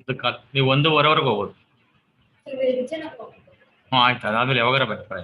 ಇದಕ್ಕೆ ನೀವು 1:15ವರೆಗೆ ಹೋಗ್ಬೋದು. ಆಯ್ತು, ಅದಾದ್ಮೇಲೆ ಯಾವಾಗಾರ ಬರ್ತಾರೆ.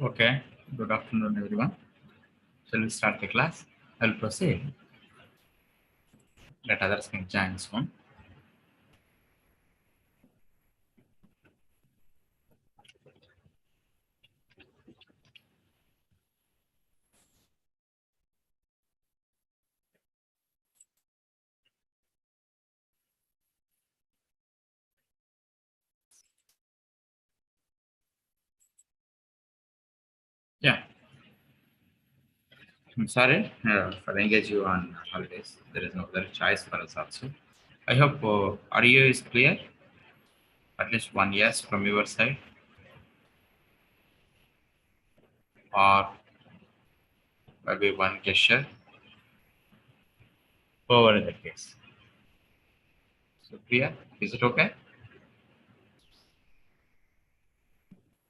Okay. Good afternoon, everyone. Shall we start the class? I'll proceed. Let others can join soon. Yeah. I'm sorry for engage you on holidays. There is no other choice for us also. I hope audio is clear. At least one yes from your side. Or maybe one gesture. Over in the case. So Priya, is it okay?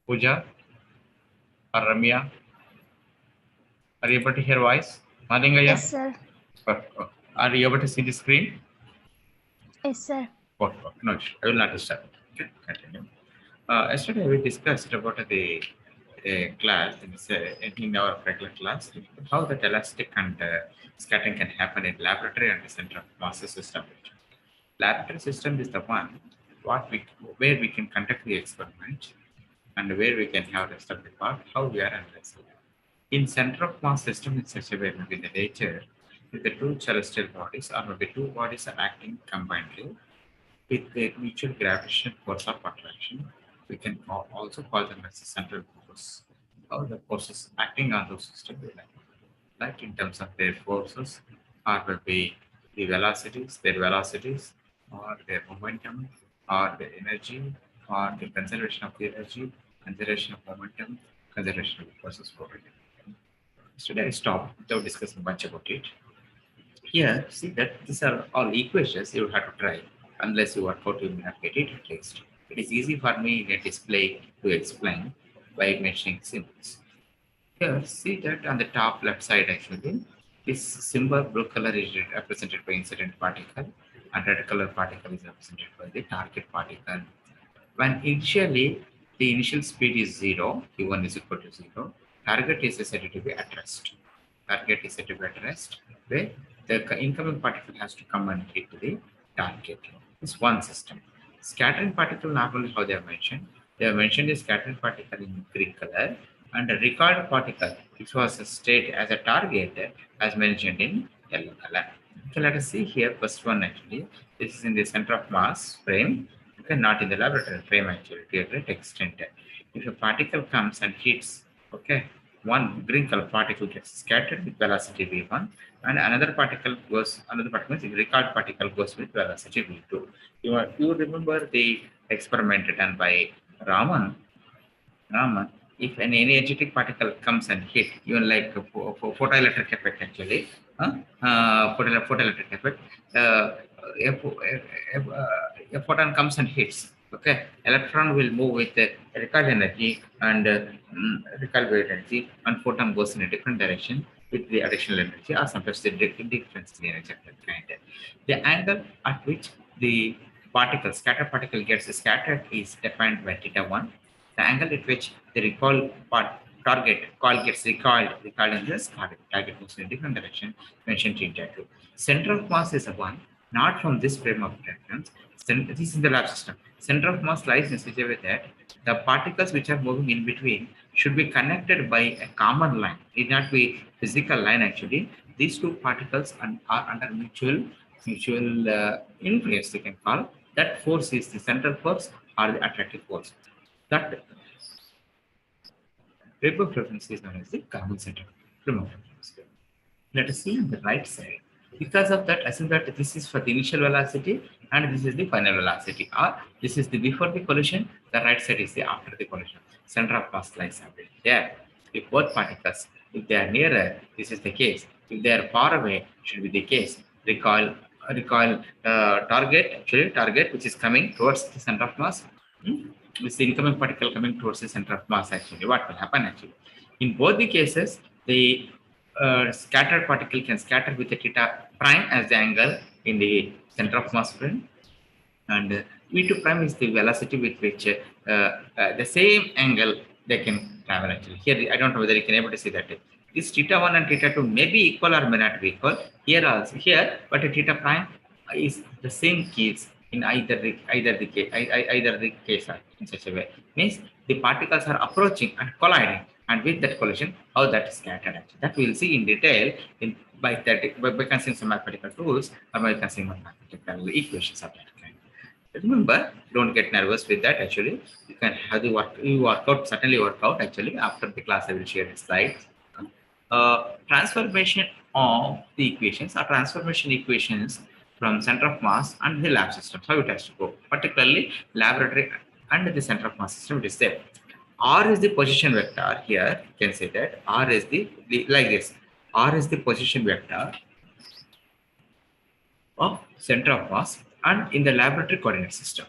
Pooja or Ramya? Are you able to hear voice? Madingaya? Yes, sir. Are you able to see the screen? Yes, sir. Okay. No issue. I will not disturb. Okay, continue. Yesterday we discussed about the class in our regular class how the elastic and scattering can happen in laboratory and the center of mass system. Laboratory system is the one where we can conduct the experiment and where we can have rest of the part how we are analyzing. In center of mass system, it's such a way maybe the nature with the two celestial bodies or maybe two bodies are acting combinedly with the mutual gravitational force of attraction. We can also call them as the central force. How the forces acting on those systems like in terms of their forces or maybe the velocities or their momentum or the energy or the conservation of the energy, conservation of momentum, conservation of the forces property. Today I stopped without discussing much about it. Here, see that these are all equations you have to try. Unless you are taught, you will not get it at least. It is easy for me in a display to explain by mentioning symbols. Here, see that on the top left side actually, this symbol blue color is represented by incident particle and red color particle is represented by the target particle. When initially the initial speed is 0, q1 is equal to 0, target is said to be at rest. Target is said to be at rest, where the incoming particle has to come and hit the target. It's one system. Scattering particle, normally how they are mentioned. They have mentioned the scattering particle in green color and the recoil particle, which was stayed as a target, as mentioned in yellow color. So let us see here, first one actually. This is in the center of mass frame. Okay, not in the laboratory frame actually, to a great extent. If a particle comes and hits, okay, one green color particle gets scattered with velocity v1 and another particle means recoil particle goes with velocity v2. You remember the experiment done by Raman, if an energetic particle comes and hit, even like photoelectric effect actually, photoelectric effect, a photon comes and hits. Okay, electron will move with the recoil energy and recoil wave energy, and photon goes in a different direction with the additional energy, or sometimes the difference in the energy of that kind. The angle at which the particle, scatter particle gets scattered is defined by theta 1. The angle at which the recoil target coil gets recoiled in this target moves in a different direction, mentioned theta 2. Center of mass is a 1, not from this frame of reference. This is the lab system. Center of mass lies in such a way that the particles which are moving in between should be connected by a common line. It need not be physical line actually. These two particles are under mutual influence, you can call. That force is the central force or the attractive force. That frame of reference is known as the common center frame of reference. Let us see on the right side. Because of that, assume that this is for the initial velocity and this is the final velocity, or this is the before the collision, the right side is the after the collision. Center of mass lies there. If both particles, if they are nearer, this is the case. If they are far away, should be the case. Recoil target which is coming towards the center of mass. This incoming particle coming towards the center of mass actually. What will happen actually? In both the cases, the scattered particle can scatter with a theta prime as the angle in the center of mass frame, and v2 prime is the velocity with which the same angle they can travel actually. Here, I don't know whether you can able to see that. This theta 1 and theta 2 may be equal or may not be equal. Here also, but a theta prime is the same case in either the case in such a way. Means the particles are approaching and colliding, and with that collision, how that is scattered actually. That we will see in detail by considering some mathematical tools or by considering mathematical equations of that kind. Remember, don't get nervous with that actually. You can have the certainly work out actually. After the class, I will share the slides. Transformation of the equations or transformation equations from center of mass and the lab system. How it has to go, particularly laboratory and the center of mass system. It is there. R is the position vector. Here you can say that R is the like this. R is the position vector of center of mass and in the laboratory coordinate system.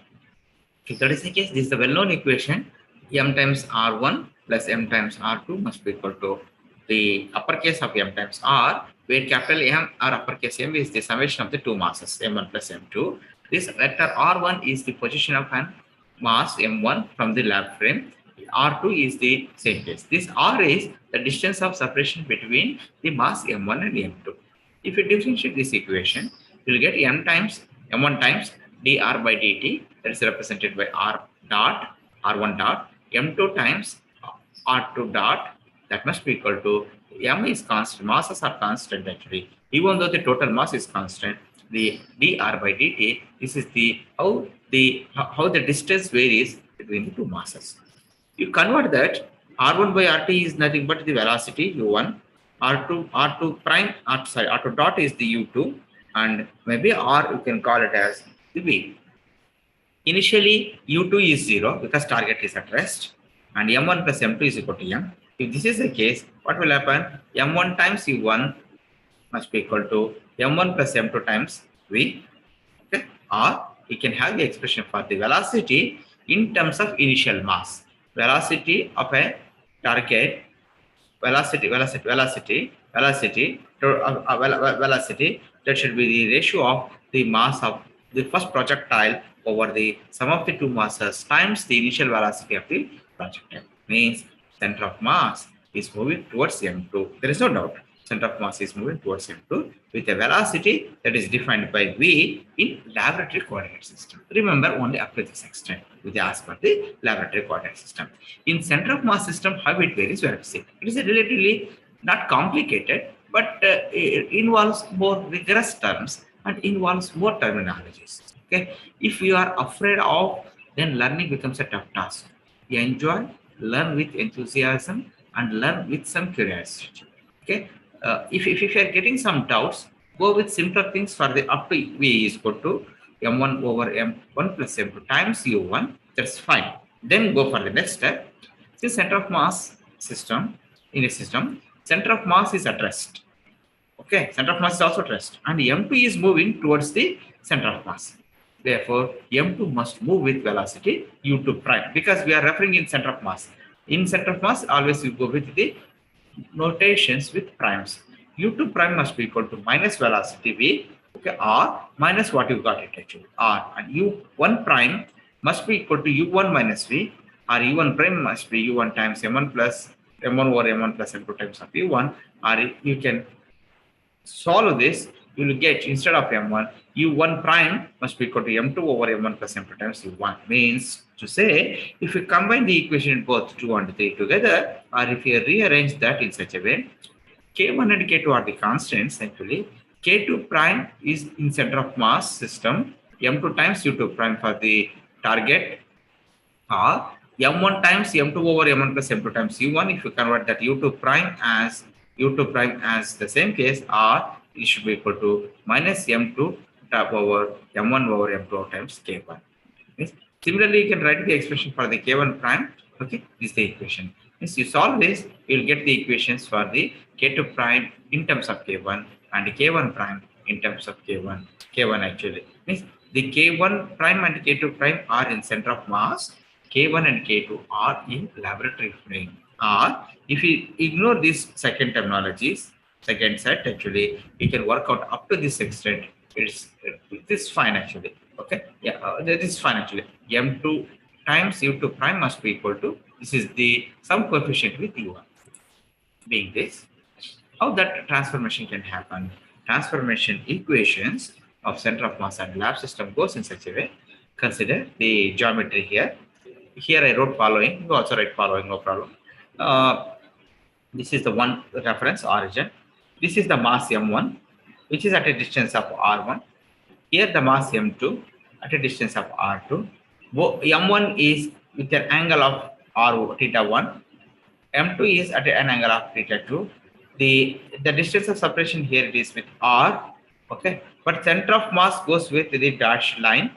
If that is the case, this is the well-known equation. M times R1 plus M times R2 must be equal to the uppercase of M times R, where capital M or uppercase M is the summation of the two masses, M1 plus M2. This vector R1 is the position of an mass M1 from the lab frame. R2 is the same case. This R is the distance of separation between the mass M1 and M2. If you differentiate this equation, you will get M1 times dr by dt, that is represented by R1 dot, M2 times R2 dot, that must be equal to M is constant, masses are constant actually. Even though the total mass is constant, the dr by dt, this is the how the distance varies between the two masses. You convert that, R1 by RT is nothing but the velocity U1, R2 dot is the U2, and maybe R you can call it as the V. Initially, U2 is 0 because target is at rest, and M1 plus M2 is equal to M. If this is the case, what will happen? M1 times U1 must be equal to M1 plus M2 times V. Okay? Or we can have the expression for the velocity in terms of initial mass. Velocity of a target, velocity, that should be the ratio of the mass of the first projectile over the sum of the two masses times the initial velocity of the projectile. Means center of mass is moving towards M2. There is no doubt. Center of mass is moving towards M2 with a velocity that is defined by V in laboratory coordinate system. Remember, only up to this extent with as per the laboratory coordinate system. In center of mass system, how it varies, we have to see. It is a relatively not complicated, but it involves more rigorous terms and involves more terminologies. Okay, if you are afraid of, then learning becomes a tough task. You enjoy, learn with enthusiasm, and learn with some curiosity. Okay. If you are getting some doubts, go with simpler things for the up to V is equal to M1 over M1 plus M2 times U1. That's fine. Then go for the next step. See, center of mass system, in a system, center of mass is at rest. Okay, center of mass is also at rest, and m2 is moving towards the center of mass. Therefore, m2 must move with velocity u2 prime, because we are referring in center of mass. In center of mass, always you go with the notations with primes. u2 prime must be equal to minus velocity v, okay, or minus what you got it actually, r, and u1 prime must be equal to u1 minus v, or u1 prime must be u1 times m1 plus m1 over m1 plus m2 times of u1, or you can solve this, you will get instead of m1, u1 prime must be equal to m2 over m1 plus m2 times u1. Means to say, if you combine the equation in both 2 and 3 together, or if you rearrange that in such a way, k1 and k2 are the constants actually. K2 prime is in center of mass system, m2 times u2 prime for the target, or m1 times m2 over m1 plus m2 times u1. If you convert that u2 prime as the same case, or it should be equal to minus m2 over m1 over m2 times k1. Yes. Similarly, you can write the expression for the k1 prime. Okay, this is the equation. Yes, you solve this, you will get the equations for the k2 prime in terms of k1 and k1 prime in terms of k1 actually. Means the k1 prime and k2 prime are in center of mass. K1 and K2 are in laboratory frame. Or if you ignore these second terminologies, second set actually, you can work out up to this extent. It is fine actually. Okay, yeah, that is fine actually. M2 times U2 prime must be equal to, this is the some coefficient with U1. Being this, how that transformation can happen? Transformation equations of center of mass and lab system goes in such a way. Consider the geometry here. Here I wrote following, you also write following, no problem. This is the one reference origin. This is the mass m1, which is at a distance of r1. Here the mass m2 at a distance of r2. M1 is with an angle of r theta 1. M2 is at an angle of theta 2. The distance of separation here it is with r. Okay, but center of mass goes with the dashed line.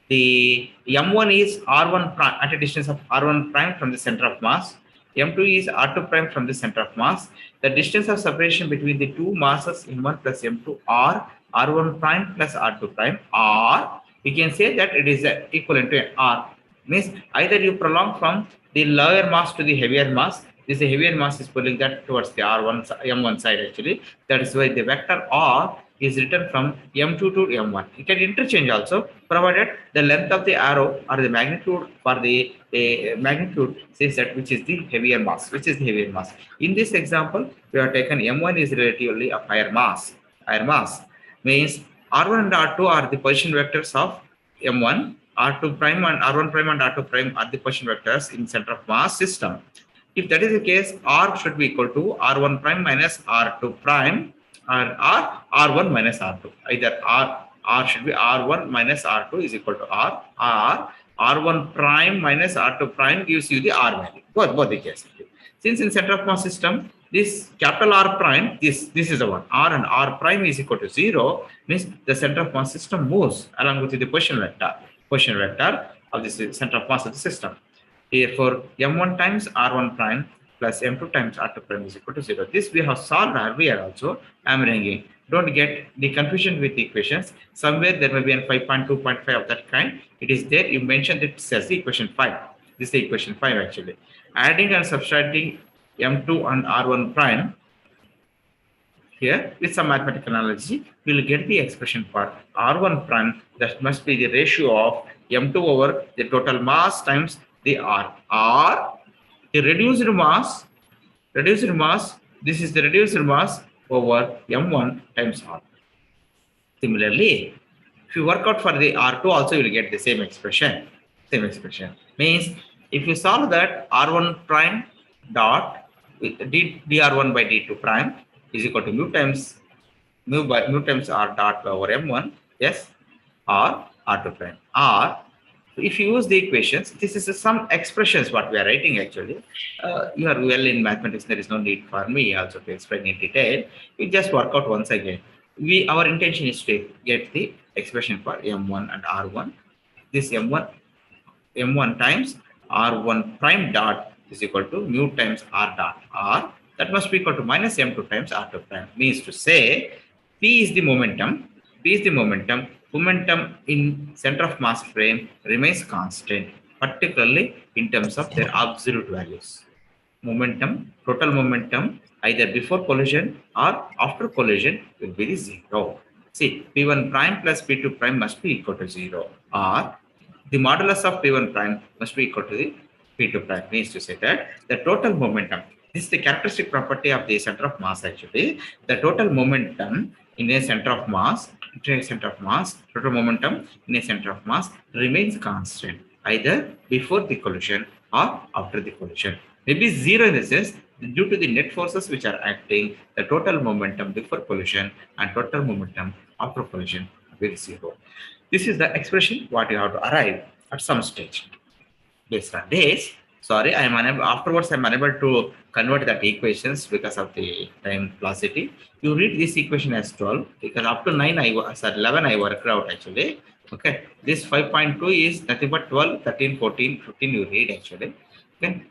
The m1 is r1 prime at a distance of r1 prime from the center of mass. M2 is r2 prime from the center of mass. The distance of separation between the two masses m1 plus m2 are r1 prime plus r2 prime, or we can say that it is equivalent to r. Means either you prolong from the lower mass to the heavier mass. This heavier mass is pulling that towards the r1 m1 side actually. That is why the vector r is written from m2 to m1. You can interchange also, provided the length of the arrow or the magnitude for the magnitude says that which is the heavier mass. In this example, we have taken m1 is relatively a higher mass. Means r1 and r2 are the position vectors of m1. R2 prime and r1 prime and r2 prime are the position vectors in center of mass system. If that is the case, r should be equal to r1 prime minus r2 prime, and r1 minus r2. Either r should be r1 minus r2 is equal to r r1 prime minus r2 prime gives you the r value. Both the cases. Since in center of mass system, this capital R prime, this is the one, r and r prime is equal to 0, means the center of mass system moves along with the position vector of this center of mass of the system. Therefore, m1 times r1 prime plus m2 times r2 prime is equal to 0. This we have solved earlier also. I am ringing. Don't get the confusion with the equations. Somewhere there may be a 5.2.5 of that kind. It is there. You mentioned it as the equation 5. This is the equation 5 actually. Adding and subtracting m2 and r1 prime here with some mathematical analogy, we will get the expression for r1 prime. That must be the ratio of m2 over the total mass times the r. The reduced mass, this is the reduced mass over m1 times r. Similarly, if you work out for the r2 also, you will get the same expression. Means if you solve that, r1 prime dot with dr1 by d2 prime is equal to mu times r dot over m1, yes, or r2 prime, or if you use the equations, this is some expressions what we are writing actually. You are well in mathematics, there is no need for me also to explain in detail. We just work out once again. Our intention is to get the expression for m1 and r1. This m1 times r1 prime dot is equal to mu times r dot r, that must be equal to minus m2 times r2 prime. Means to say, P is the momentum. P is the momentum. Momentum in center of mass frame remains constant, particularly in terms of their absolute values. Momentum, total momentum, either before collision or after collision will be the zero. See, P1 prime plus P2 prime must be equal to 0, or the modulus of P1 prime must be equal to the P2 prime. Means to say that the total momentum, this is the characteristic property of the center of mass actually. The total momentum in a center of mass, total momentum in a center of mass remains constant, either before the collision or after the collision. Maybe zero in the sense, due to the net forces which are acting, the total momentum before collision and total momentum after collision will be zero. This is the expression what you have to arrive at some stage. Based on this, sorry, I am unable. Afterwards, I am unable to convert that equations because of the time velocity. You read this equation as 12 because up to 9 11 I worked out actually. Okay, this 5.2 is nothing but 12, 13, 14, 15. You read actually. Okay,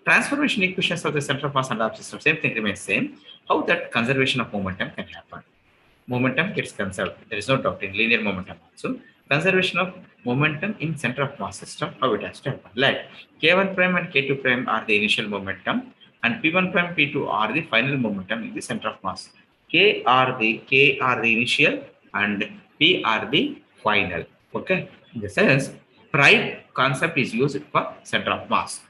transformation equations of the center of mass and of system, same thing remains same. How that conservation of momentum can happen? Momentum gets conserved. There is no doubt in linear momentum also. Conservation of momentum in center of mass system, how it has to happen. Like K1 prime and K2 prime are the initial momentum, and P1 prime, P2 are the final momentum in the center of mass. K are the initial and P are the final. Okay. In the sense, prime concept is used for center of mass.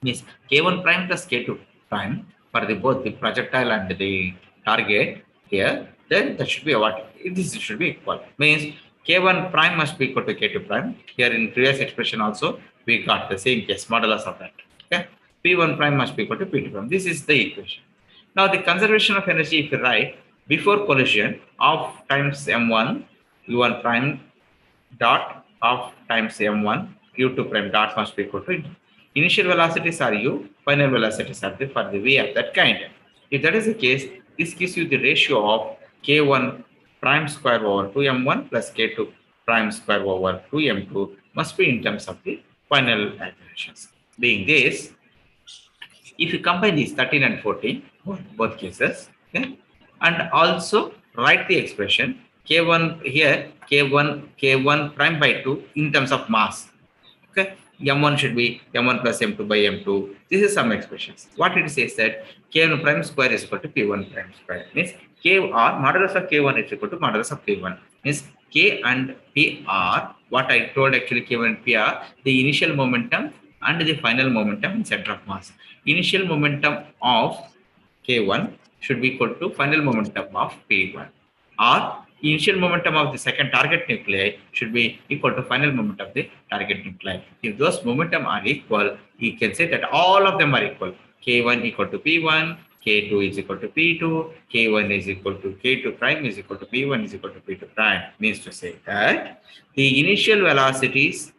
Means K1 prime plus K2 prime for the both the projectile and the target here, then that should be what? This should be equal. Means K1 prime must be equal to K2 prime. Here in previous expression also, we got the same case, modulus of that. Okay. P1 prime must be equal to P2 prime. This is the equation. Now the conservation of energy, if you write before collision of times M1, U1 prime dot of times M1, U2 prime dot must be equal to initial velocities are U, final velocities are the for the V of that kind. If that is the case, this gives you the ratio of K1 prime square over 2M1 plus K2 prime square over 2M2 must be in terms of the final calculations. Being this, if you combine these 13 and 14, both cases, okay, and also write the expression K1 here, K1 prime by 2 in terms of mass. Okay, M1 should be M1 plus M2 by M2. This is some expressions. What it says that K1 prime square is equal to P1 prime square. Means K or modulus of K1 is equal to modulus of P1. Means K and P are what I told actually K1 and P are the initial momentum and the final momentum in center of mass. Initial momentum of K1 should be equal to final momentum of P1, or initial momentum of the second target nuclei should be equal to final momentum of the target nuclei. If those momentum are equal, you can say that all of them are equal. K1 equal to P1, K2 is equal to P2, K1 is equal to K2 prime is equal to P1 is equal to P2 prime. Means to say that the initial velocities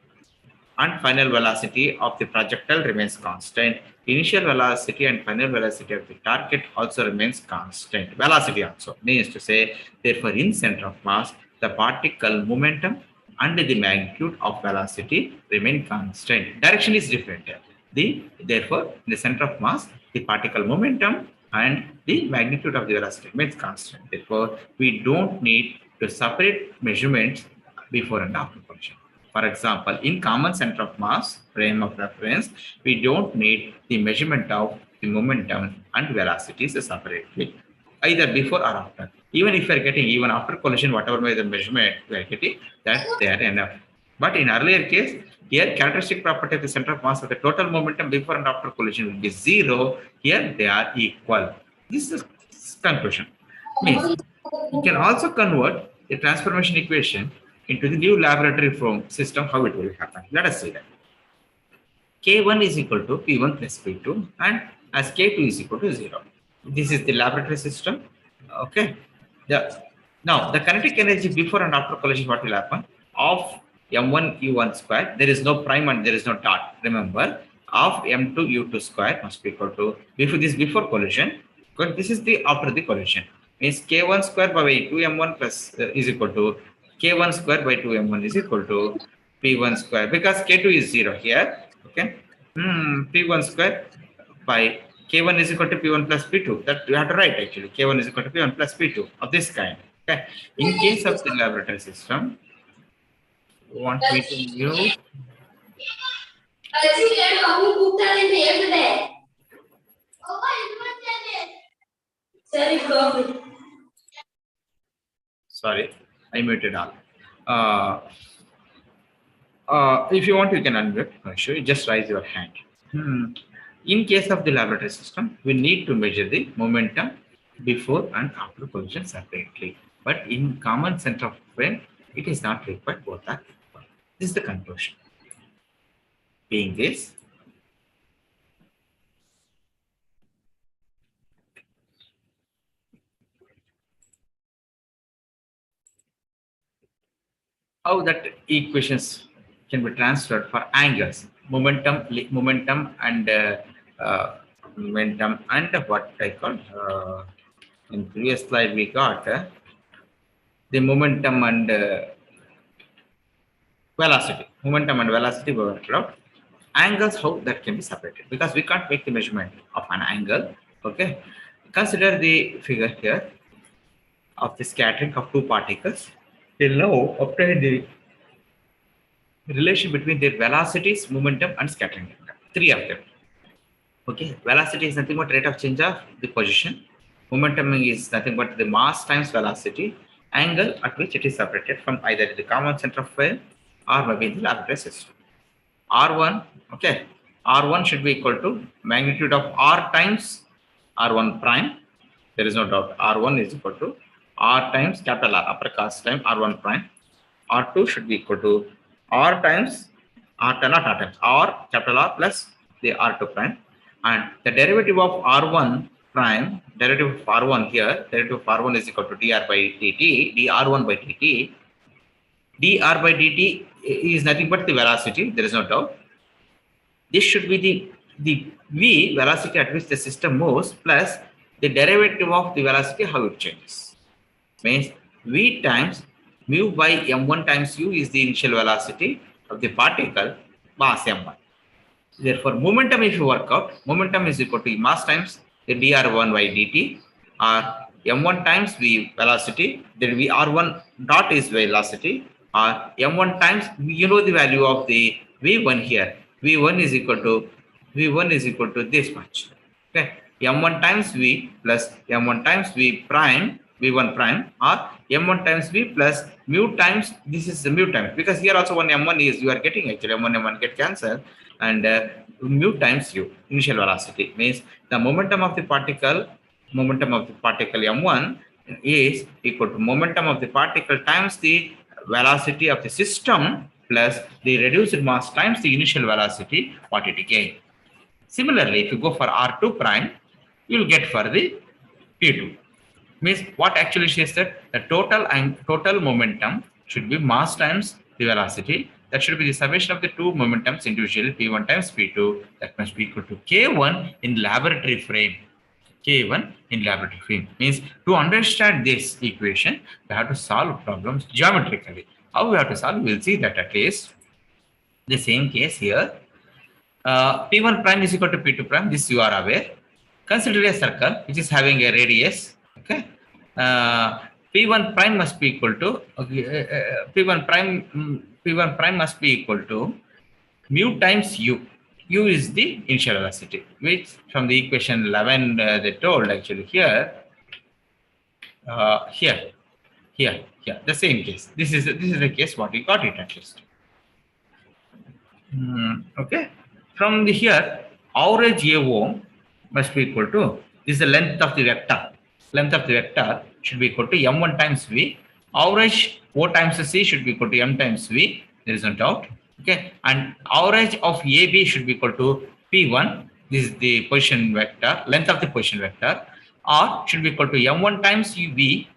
and final velocity of the projectile remains constant. Initial velocity and final velocity of the target also remains constant. Velocity also means to say, therefore, in center of mass, the particle momentum and the magnitude of velocity remain constant. Direction is different. Therefore, in the center of mass, the particle momentum and the magnitude of the velocity remains constant. Therefore, we don't need to separate measurements before and after collision. For example, in common center of mass frame of reference, we don't need the measurement of the momentum and velocities separately, either before or after. Even if we are getting even after collision, whatever may the measurement we are getting, that they are enough. But in earlier case, here characteristic property of the center of mass of the total momentum before and after collision will be zero. Here they are equal. This is conclusion. Means you can also convert the transformation equation into the new laboratory form system, how it will happen. Let us see that. K1 is equal to P1 plus P2 and as K2 is equal to 0. This is the laboratory system. Okay. Now, the kinetic energy before and after collision, what will happen? Of M1 U1 square, there is no prime and there is no dot. Remember, of M2 U2 square must be equal to, before collision, because this is the after the collision. Means K1 square by 2M1 plus is equal to K1 square by 2M1 is equal to P1 square, because K2 is 0 here. Okay. P1 square by K1 is equal to P1 plus P2. That you have to write actually. K1 is equal to P1 plus P2 of this kind. Okay. In case of the laboratory system, you want me to mute? Sorry, I muted all. If you want, you can unmute. No issue. You just raise your hand. In case of the laboratory system, we need to measure the momentum before and after collision separately. But in common center of frame, it is not required. Both are required. This is the conclusion. Being this, how that equations can be transferred for angles, momentum and what I call in previous slide we got the momentum and velocity. Momentum and velocity were worked out. Angles, how that can be separated, because we can't make the measurement of an angle. Okay, consider the figure here of the scattering of two particles. They now obtain the relation between their velocities, momentum, and scattering vector. Three of them. Okay, velocity is nothing but rate of change of the position. Momentum is nothing but the mass times velocity. Angle at which it is separated from either the common center of frame or maybe the laboratory system. R1, okay, R1 should be equal to magnitude of R times R1 prime. There is no doubt. R1 is equal to R times capital R, upper cast time R1 prime. R2 should be equal to R times R times R capital R plus the R2 prime. And the derivative of R1 prime, derivative of R1 here, derivative of R1 is equal to dr by dt, dr1 by dt. dr by dt is nothing but the velocity, there is no doubt. This should be the v, velocity at which the system moves, plus the derivative of the velocity, how it changes. Means v times mu by m1 times u is the initial velocity of the particle, mass m1. Therefore, momentum, if you work out, momentum is equal to mass times the dr1 by dt, or m1 times v velocity, then vr1 dot is velocity, or m1 times, you know the value of the v1 here. v1 is equal to this much. Okay, m1 times v plus m1 times v prime, v1 prime, or m1 times v plus mu times, this is the mu times, because here also one m1 is you are getting actually m1 get cancelled, and mu times u, initial velocity, means the momentum of the particle m1 is equal to momentum of the particle times the velocity of the system plus the reduced mass times the initial velocity, what it gain. Similarly, if you go for R2 prime, you will get for the P2. Means what actually says that the total momentum should be mass times the velocity. That should be the summation of the two momentums individually, P1 times P2. That must be equal to K1 in laboratory frame. K1 in laboratory frame. Means to understand this equation, we have to solve problems geometrically. How we have to solve, we will see that at least. The same case here. P1 prime is equal to P2 prime. This you are aware. Consider a circle which is having a radius. Okay. P1 prime must be equal to P1 prime must be equal to mu times u. U is the initial velocity, which from the equation 11 they told actually here. Here, the same case. This is the case what we got it at least. Okay. From the here, average AO must be equal to, this is the length of the vector. Length of the vector should be equal to m1 times v. Average O times c should be equal to m times v. There is no doubt. Okay. And average of AB should be equal to P1. This is the position vector, length of the position vector. R should be equal to m1 times v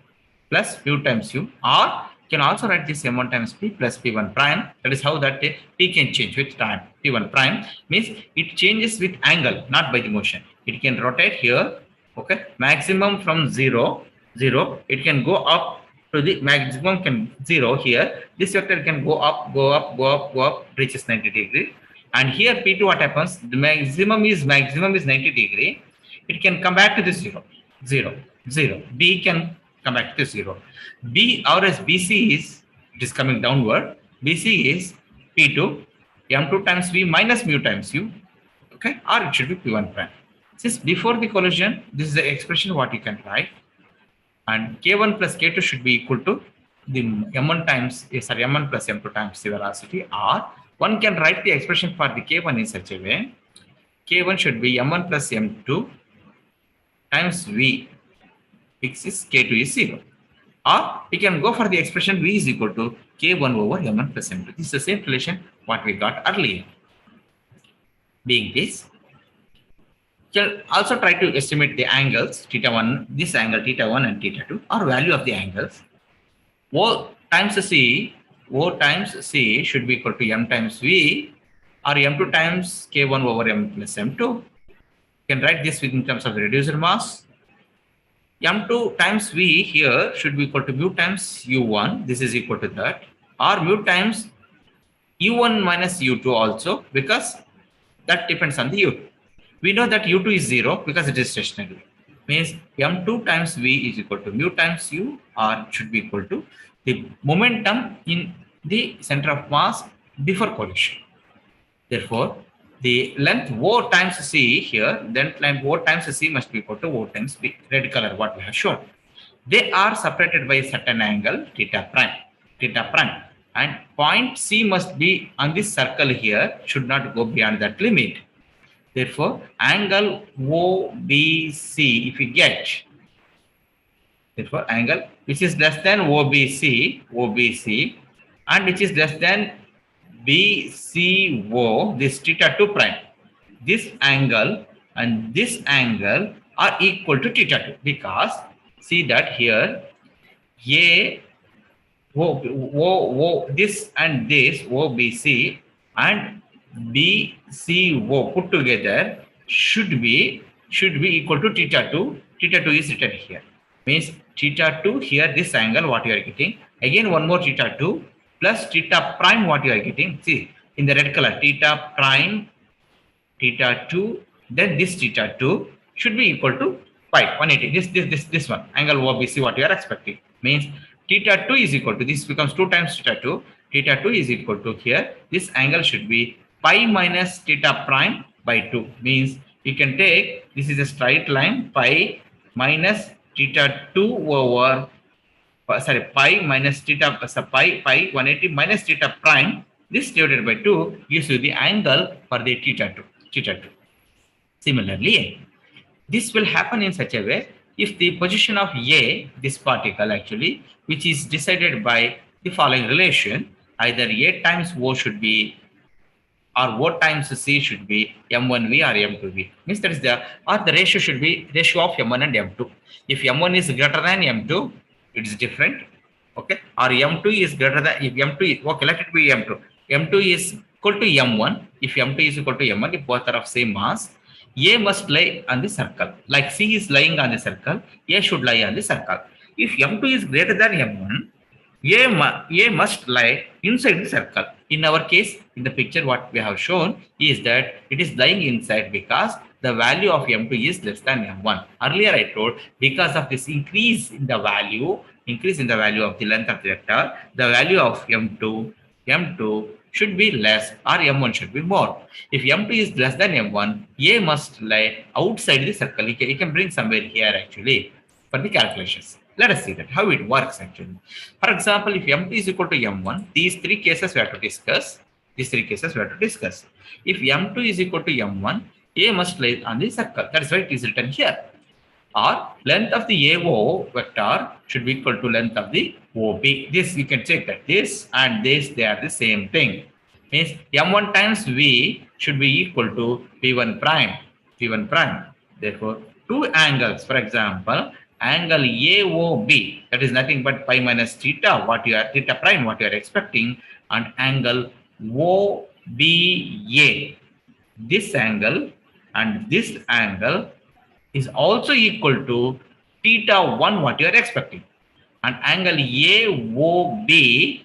plus mu times u. Or you can also write this m1 times p plus p1 prime. That is how that p can change with time. P1 prime means it changes with angle, not by the motion. It can rotate here. Okay, maximum from 0, it can go up to the maximum can 0 here. This vector can go up, reaches 90 degree. And here P2 what happens? The maximum is 90 degree. it can come back to the 0, 0, 0. B can come back to 0. B or as BC is, it is coming downward. BC is P2, M2 times V minus mu times U, okay, or it should be P1 prime. Since before the collision, this is the expression what you can write, and K1 plus K2 should be equal to the M1 times, sorry, M1 plus M2 times the velocity, or one can write the expression for the K1 in such a way, K1 should be M1 plus M2 times V, which is K2 is 0. Or we can go for the expression V is equal to K1 over M1 plus M2. This is the same relation what we got earlier. Being this, can also try to estimate the angles θ1, this angle θ1 and θ2, or value of the angles. O times C should be equal to M times V, or M2 times K1 over M plus M2. You can write this in terms of the reducer mass. M2 times V here should be equal to mu times U1. This is equal to that, or mu times U1 minus U2 also, because that depends on the U2. We know that U2 is 0 because it is stationary. Means M2 times V is equal to mu times U, or should be equal to the momentum in the center of mass before collision. Therefore, the length O times C here, then length O times C must be equal to O times B, red color what we have shown. They are separated by a certain angle, theta prime, and point C must be on this circle here, should not go beyond that limit. Therefore, angle OBC, if we get, therefore, angle which is less than OBC, and which is less than BCO, this θ2 prime, this angle and this angle are equal to θ2, because see that here, this and this OBC and BCO put together should be equal to θ2. θ2 is written here. Means θ2 here, this angle what you are getting. Again one more θ2 plus θ prime what you are getting. See in the red color, θ prime, θ2, then this θ2 should be equal to pi 180. This one angle OBC what you are expecting. Means θ2 is equal to, this becomes 2 times θ2. θ2 is equal to here, this angle should be pi minus θ prime by 2. Means you can take, this is a straight line, pi minus θ2 over, sorry, pi minus pi 180 minus θ prime, this divided by 2 gives you the angle for the θ2. Similarly, this will happen in such a way, if the position of A, this particle actually, which is decided by the following relation, either A times O should be, or O times C should be M1V or M2V. Means that is the, or the ratio should be ratio of M1 and M2. If M1 is greater than M2, it is different. Okay. Or M2 is greater than, if M2 is, okay, let it be M2. M2 is equal to M1. If M2 is equal to M1, if both are of same mass, A must lie on the circle. Like C is lying on the circle, A should lie on the circle. If M2 is greater than M1, A must lie inside the circle. In our case, in the picture what we have shown is that it is lying inside because the value of M2 is less than M1. Earlier I told, because of this increase in the value of the length of the vector, the value of M2 should be less, or M1 should be more. If M2 is less than M1, A must lie outside the circle. You can bring somewhere here actually for the calculations. Let us see that how it works actually. For example, if M2 is equal to M1, these three cases we have to discuss. If M2 is equal to M1, A must lie on the circle. That is why it is written here. Or length of the AO vector should be equal to length of the OB. This you can check that this and this, they are the same thing. Means M1 times V should be equal to P1 prime. Therefore, two angles, for example, angle AOB, that is nothing but pi minus theta, theta prime, what you are expecting, and angle OBA. This angle and this angle is also equal to theta 1, what you are expecting, and angle AOB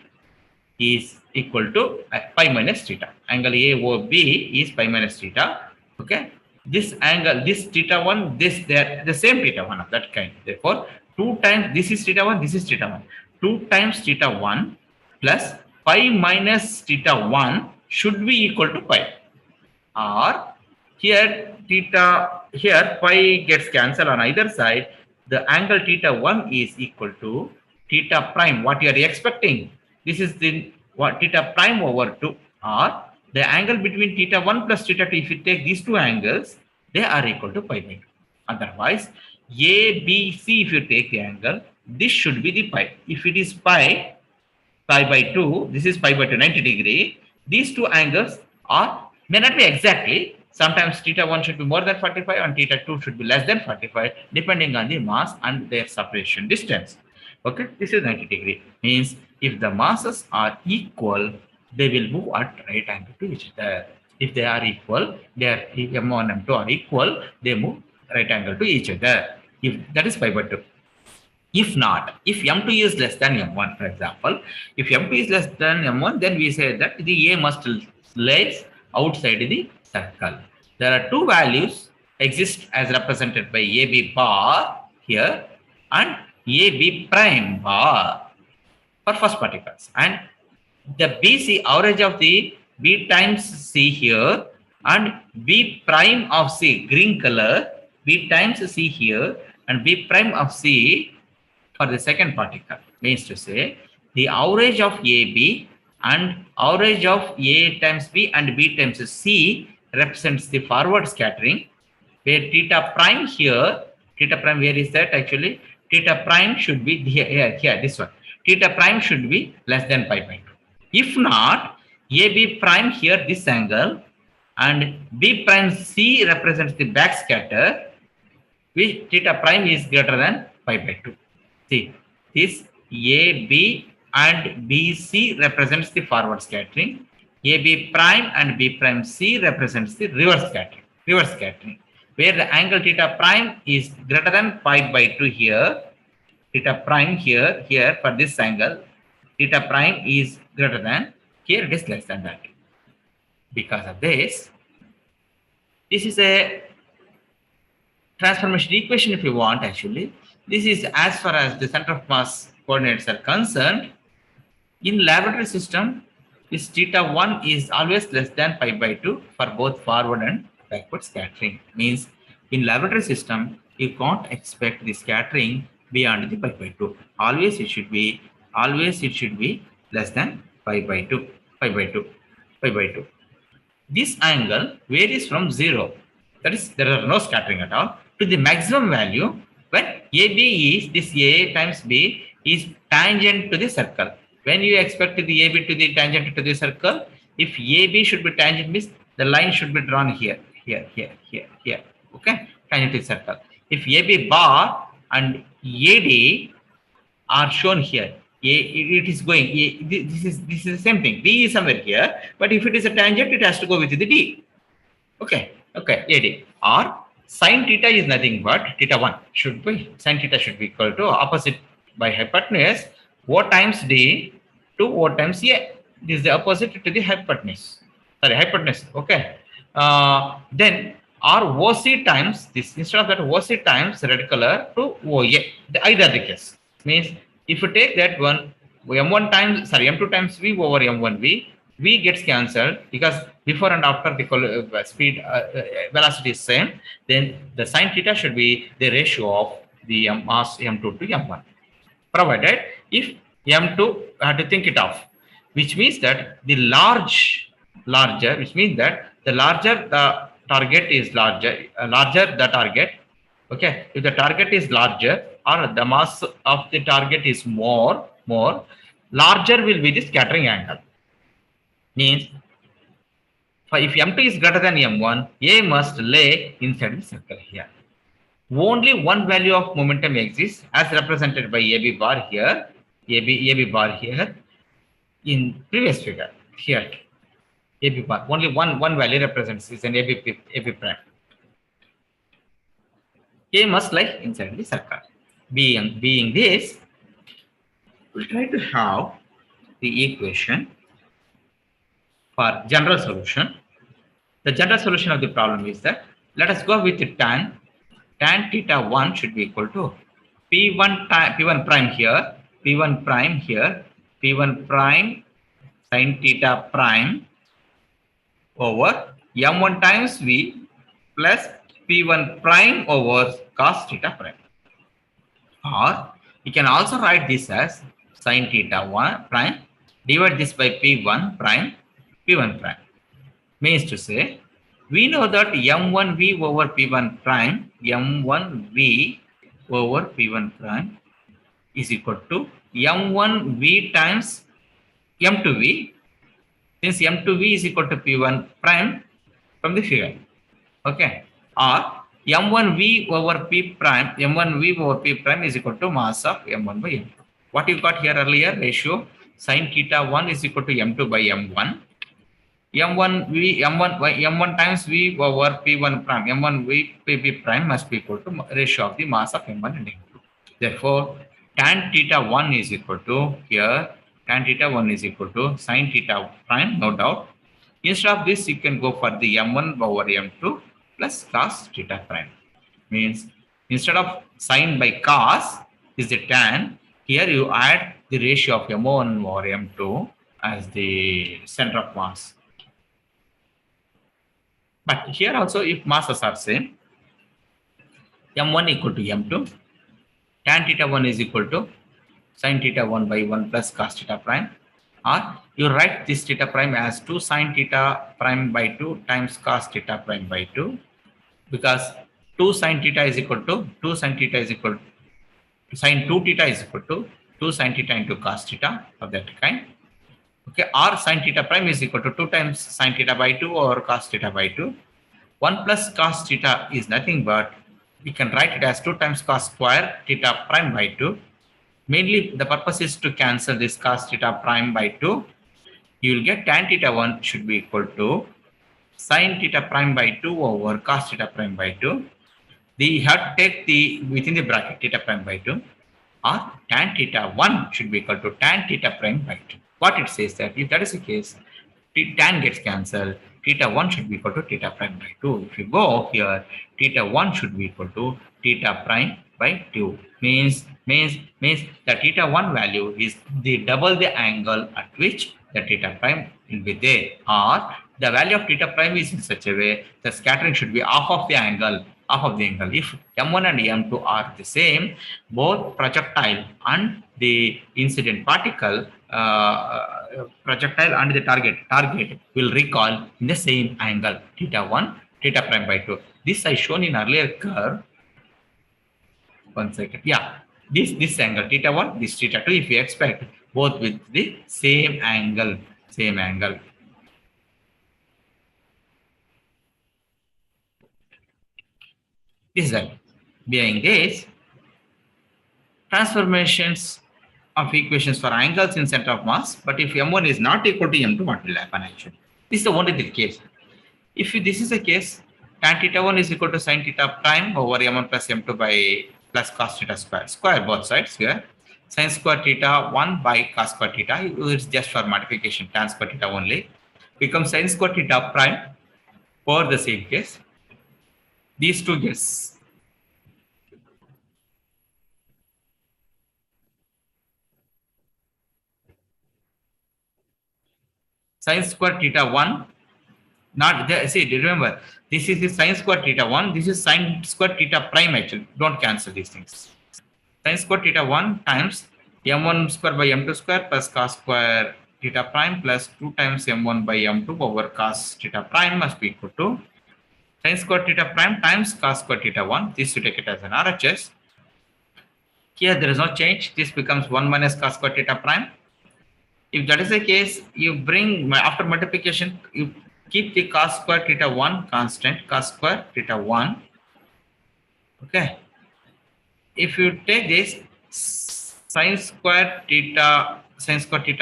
is equal to pi minus theta. Angle AOB is pi minus theta. Okay. this angle, this theta 1, this there, the same theta 1 of that kind. Therefore, 2 times this is theta 1, this is theta 1. 2 times theta 1 plus pi minus theta 1 should be equal to pi. Or here theta, here pi gets cancelled on either side. The angle theta 1 is equal to theta prime, what you are expecting. This is the what theta prime over 2, or the angle between theta 1 plus theta 2. If you take these two angles, they are equal to pi by 2. Otherwise, A, B, C, if you take the angle, this should be the pi. If it is pi by 2, this is pi by 2, 90 degree. These two angles are may not be exactly. Sometimes theta 1 should be more than 45 and theta 2 should be less than 45, depending on the mass and their separation distance. Okay, this is 90 degree. Means if the masses are equal, they will move at right angle to each other. If they are equal, their m1 and m2 are equal, they move right angle to each other. If that is pi by 2. If not, if m2 is less than m1, for example, if m2 is less than m1, then we say that the A must lies outside the circle. There are two values exist as represented by AB bar here and AB prime bar for first particles. And the BC average of the B times C here and B prime of C, green color, B times C here and B prime of C for the second particle, means to say the average of AB and average of A times B and B times C represents the forward scattering, where theta prime here, theta prime, where is that actually? Theta prime should be here, this one. Theta prime should be less than pi by 2. If not, AB prime here, this angle, and B prime C represents the backscatter, which theta prime is greater than pi by 2. See, this AB and BC represents the forward scattering. AB prime and B prime C represents the reverse scattering, where the angle theta prime is greater than pi by 2 here. Theta prime here for this angle, theta prime is greater than, here it is less than that. Because of this is a transformation equation if you want actually. This is as far as the center of mass coordinates are concerned. In laboratory system, this theta 1 is always less than pi by 2 for both forward and backward scattering. Means in laboratory system, you can't expect the scattering beyond the pi by 2. Always it should be less than pi by 2. This angle varies from 0. That is, there are no scattering at all, to the maximum value when AB is, this A times B is tangent to the circle. When you expect the AB to be tangent to the circle, if AB should be tangent, means the line should be drawn here. Okay, tangent to the circle. If AB bar and AD are shown here, it is going. This is the same thing. D is somewhere here, but if it is a tangent, it has to go with the D. Okay, AD. Or sin theta is nothing but theta 1 should be, sin theta should be equal to opposite by hypotenuse O times D to O times A. This is the opposite to the hypotenuse. Okay. Then or OC times this, instead of that OC times red color to OA. Either the case means if you take that one M1 times, M2 times V over M1 V gets cancelled because before and after the speed velocity is same. Then the sin theta should be the ratio of the mass M2 to M1. Provided if M2, I have to think it off, which means that the larger, which means that the larger the target is larger the target. Okay, if the target is larger or the mass of the target is more, larger will be the scattering angle. Means if M2 is greater than M1, A must lay inside the circle here. Only one value of momentum exists as represented by AB bar here, AB bar here in previous figure here. AB bar, only one value represents is an AB prime. A must lie inside the circle. Being this, we'll try to have the equation for general solution. The general solution of the problem is that Let us go with tan. Tan theta 1 should be equal to P1 prime here, P1 prime here, P1 prime sin theta prime over M1 times V plus P1 prime over cos theta prime. Or you can also write this as sin theta 1 prime, divide this by P1 prime, P1 prime. Means to say, we know that M1V over P1 prime, M1V over P1 prime is equal to M1V times M2V, since M2V is equal to P1 prime from the figure. Okay. Or M1V over P prime, M1V over P prime is equal to mass of M1 by M2. What you got here earlier, ratio sin theta 1 is equal to M2 by M1. M1 times V over P1 prime, M1V P prime must be equal to ratio of the mass of M1 and M2. Therefore, tan theta 1 is equal to here, tan theta 1 is equal to sin theta prime, no doubt. Instead of this, you can go for the M1 over M2 plus cos theta prime. Means instead of sin by cos is the tan, here you add the ratio of M1 over M2 as the center of mass. But here also, if masses are same, M1 equal to M2, tan theta 1 is equal to sin theta 1 by 1 plus cos theta prime, or you write this theta prime as 2 sin theta prime by 2 times cos theta prime by 2, because 2 sin theta is equal to 2 sin theta is equal to sin 2 theta is equal to 2 sin theta into cos theta of that kind. Okay, or sin theta prime is equal to 2 times sin theta by 2 or cos theta by 2. 1 plus cos theta is nothing but, we can write it as 2 times cos square theta prime by 2. Mainly the purpose is to cancel this cos theta prime by 2. You will get tan theta 1 should be equal to sin theta prime by 2 over cos theta prime by 2. You have to take the within the bracket theta prime by 2, or tan theta 1 should be equal to tan theta prime by 2. What it says that if that is the case, tan gets cancelled, theta 1 should be equal to theta prime by 2. If you go here, theta 1 should be equal to theta prime by 2. Means the theta 1 value is the double the angle at which the theta prime will be there, or the value of theta prime is in such a way the scattering should be half of the angle. If M1 and M2 are the same, both projectile and the incident particle, projectile and the target will recoil in the same angle, theta 1, theta prime by 2. This I shown in earlier curve. 1 second. Yeah, this angle theta 1, this theta 2, if you expect both with the same angle. This is that. Behind this, transformations of equations for angles in center of mass, but if M1 is not equal to M2, what will happen actually? This is the only the case. If this is the case, tan theta 1 is equal to sin theta prime over M1 plus M2 by plus cos theta square both sides here. Sin square theta 1 by cos square theta, it's just for multiplication, tan square theta only, becomes sin square theta prime for the same case. These two gets sin square theta 1, not there. See, remember, this is the sin square theta 1, this is sin square theta prime actually. Don't cancel these things. Sin square theta 1 times M1 square by M2 square plus cos square theta prime plus 2 times M1 by M2 over cos theta prime must be equal to sin square theta prime times cos square theta 1. This you take it as an RHS. Here there is no change. This becomes 1 minus cos square theta prime. If that is the case, you bring after multiplication, you keep the cos square theta 1 constant, cos square theta 1. Okay. If you take this sin square theta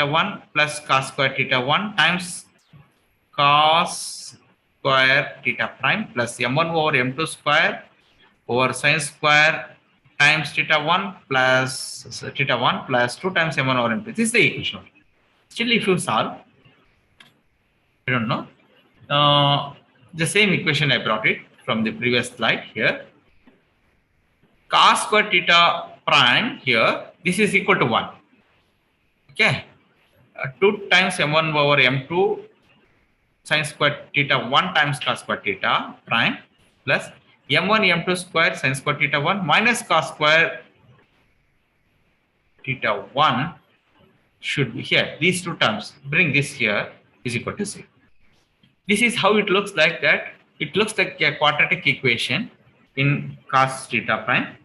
1 plus cos square theta 1 times cos square theta prime plus M1 over M2 square over sin square times theta 1 plus 2 times M1 over M2. This is the equation. Still, if you solve, I don't know, the same equation I brought it from the previous slide here. Cos square theta prime here, this is equal to 1. Okay. 2 times m1 over m2 sin square theta 1 times cos square theta prime plus m1 m2 square sin square theta 1 minus cos square theta 1 should be here. These two terms, bring this here, is equal to 0. This is how it looks like that. It looks like a quadratic equation in cos theta prime.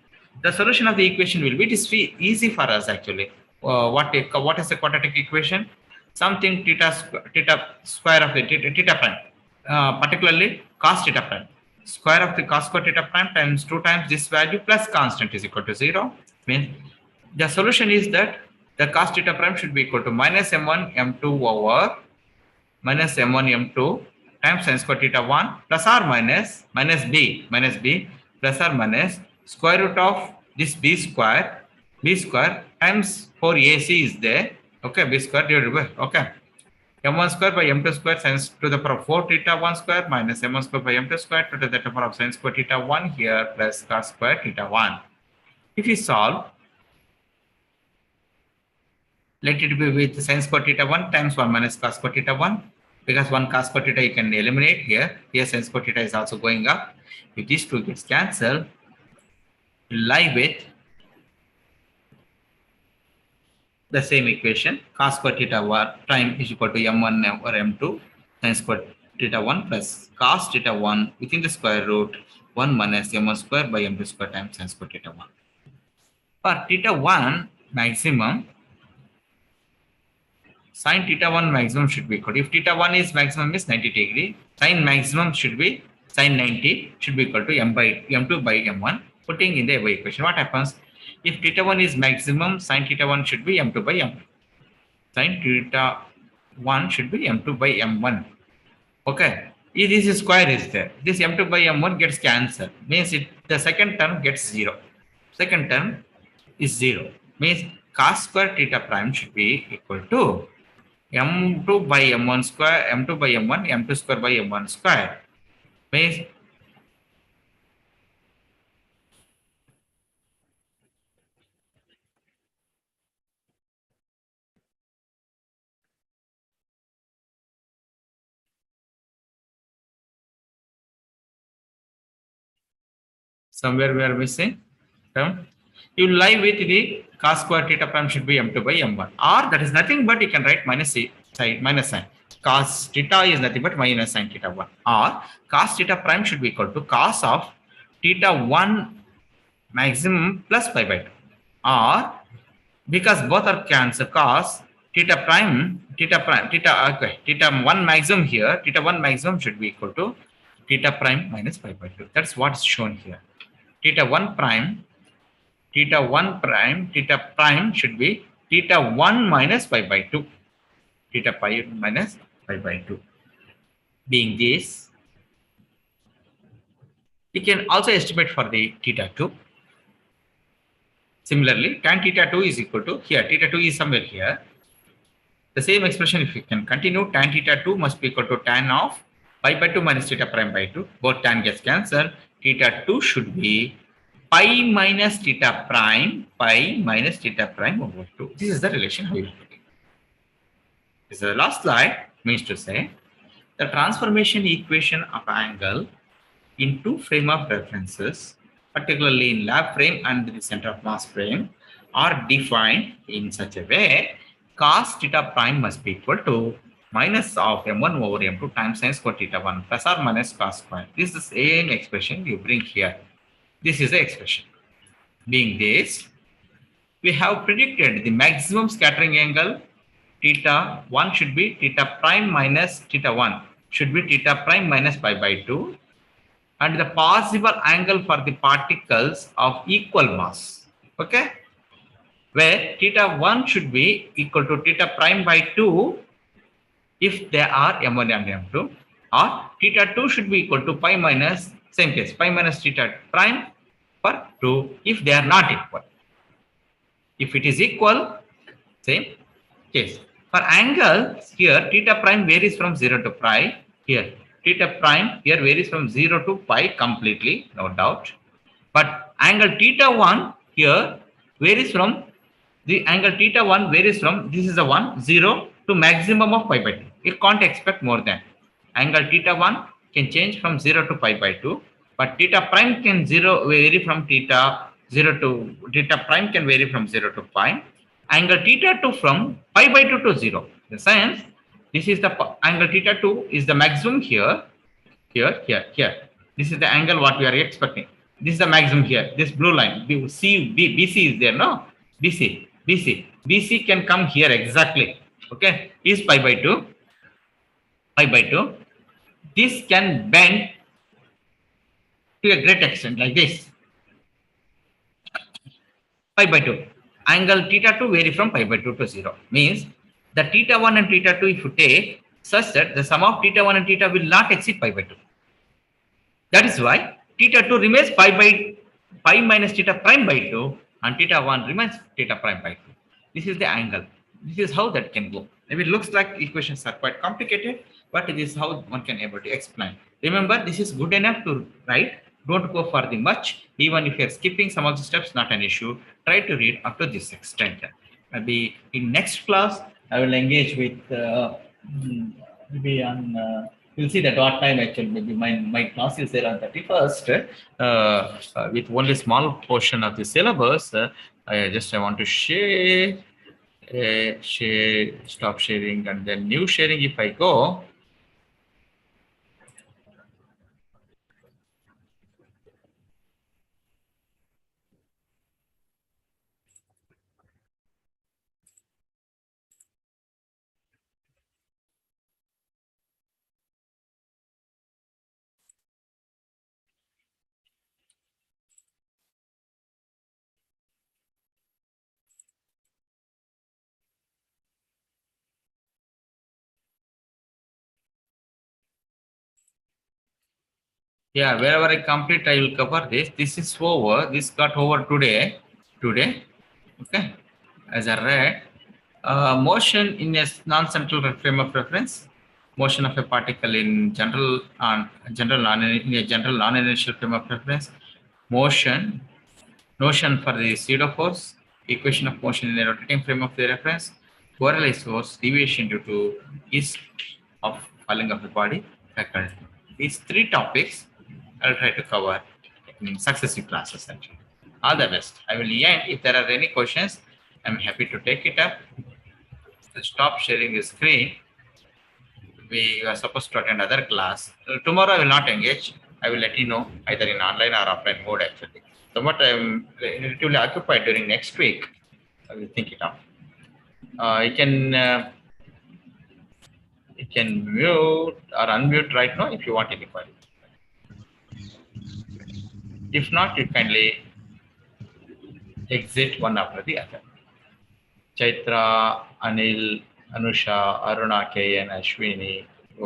The solution of the equation will be, it is easy for us actually. What is the quadratic equation? Something theta square of the theta prime, particularly cos theta prime. Square of the cos square theta prime times 2 times this value plus constant is equal to 0. Means the solution is that the cos theta prime should be equal to minus m1 m2 over minus m1 m2 times sin square theta 1 plus or minus b plus or minus square root of this b square times 4ac is there. Okay, b square divided by, okay, m1 square by m2 square sin to the power of 4 theta 1 square minus m1 square by m2 square to the power of sin square theta 1 here plus cos square theta 1. If you solve, let it be with sin square theta 1 times 1 minus cos square theta 1, because 1 cos square theta you can eliminate here. Here sin square theta is also going up. If these two gets cancelled, you lie with the same equation. Cos square theta 1 prime is equal to m1 over m2 sin square theta 1 plus cos theta 1 within the square root 1 minus m1 square by m2 square times sin square theta 1. For theta 1 maximum, sin theta 1 maximum should be equal to, if theta 1 is maximum is 90 degree, sin maximum should be, sin 90 should be equal to m2 by m1. Putting in the above equation, what happens? If theta 1 is maximum, sin theta 1 should be m2 by m1. Sin theta 1 should be m2 by m1. Okay. If this square is there, this m2 by m1 gets cancelled. Means the second term gets 0. Second term is 0. Means cos square theta prime should be equal to m2 by m1 square, m2 by m1, m2 square by m1 square. Means somewhere we are missing term. You lie with the cos square theta prime should be m2 by m1, or that is nothing but you can write minus sign. Cos theta is nothing but minus sin theta 1, or cos theta prime should be equal to cos of theta 1 maximum plus pi by 2, or because both are cancelled, cos theta 1 maximum here, theta 1 maximum should be equal to theta prime minus pi by 2. That's what's shown here. Theta 1 prime should be theta 1 minus pi by 2. Theta pi minus pi by 2. Being this, we can also estimate for the theta 2. Similarly, tan theta 2 is equal to, here theta 2 is somewhere here. The same expression, if you can continue, tan theta 2 must be equal to tan of pi by 2 minus theta prime by 2. Both tan gets cancelled. Theta 2 should be pi minus theta prime over 2. This is the relation how you put it. This is the last slide. Means to say, the transformation equation of angle in two frame of references, particularly in lab frame and the center of mass frame, are defined in such a way cos theta prime must be equal to minus of m1 over m2 times sin square theta 1 plus or minus cos square. This is the same expression you bring here. This is the expression. Being this, we have predicted the maximum scattering angle theta 1 should be theta prime minus theta 1 should be theta prime minus pi by 2, and the possible angle for the particles of equal mass. Okay, where theta 1 should be equal to theta prime by 2 if they are m1 and m2, or theta 2 should be equal to pi minus, same case, pi minus theta prime for 2 if they are not equal. If it is equal, same case. For angle here, theta prime varies from 0 to pi. Here, theta prime here varies from 0 to pi completely, no doubt. But angle theta 1 here varies from the angle theta 1 varies from this is the 1 0 to maximum of pi by 2. You can't expect more than angle theta 1 can change from 0 to pi by 2, but theta prime can 0 vary from theta 0 to theta prime can vary from 0 to pi. Angle theta 2 from pi by 2 to 0. The science, this is the angle theta 2 is the maximum here, here. This is the angle what we are expecting. This is the maximum here. This blue line, BC is there, no? BC can come here exactly. Okay, is pi by 2. This can bend to a great extent like this. Pi by 2. Angle theta 2 vary from pi by 2 to 0. Means the theta 1 and theta 2 if you take such that the sum of theta 1 and theta will not exceed pi by 2. That is why theta 2 remains pi minus theta prime by 2 and theta 1 remains theta prime by 2. This is the angle. This is how that can go. Maybe it looks like equations are quite complicated, but this is how one can able to explain. Remember, this is good enough to write. Don't go for the much. Even if you're skipping some of the steps, not an issue. Try to read up to this extent. Maybe in next class, I will engage with maybe on you'll see that what time actually maybe my class is there on 31st with only small portion of the syllabus. I want to share stop sharing and then new sharing. If I go, yeah, wherever I complete, I will cover this. This is over. This got over today. Okay, as I read, motion in a non-central for reference, motion of a particle in general non-inertial frame of reference, motion, notion for the pseudo force, equation of motion in a rotating frame of the reference, correlate force, deviation due to east of falling of the body, faculty. These three topics I'll try to cover in successive classes. Actually, all the best. I will end. If there are any questions, I'm happy to take it up. Stop sharing the screen. We are supposed to attend other class. Tomorrow I will not engage. I will let you know either in online or offline mode actually. So what I'm relatively occupied during next week, I will think it out. You can mute or unmute right now if you want any query. If not, you kindly exit one after the other. Chaitra, Anil, Anusha, Aruna, K, and Ashwini,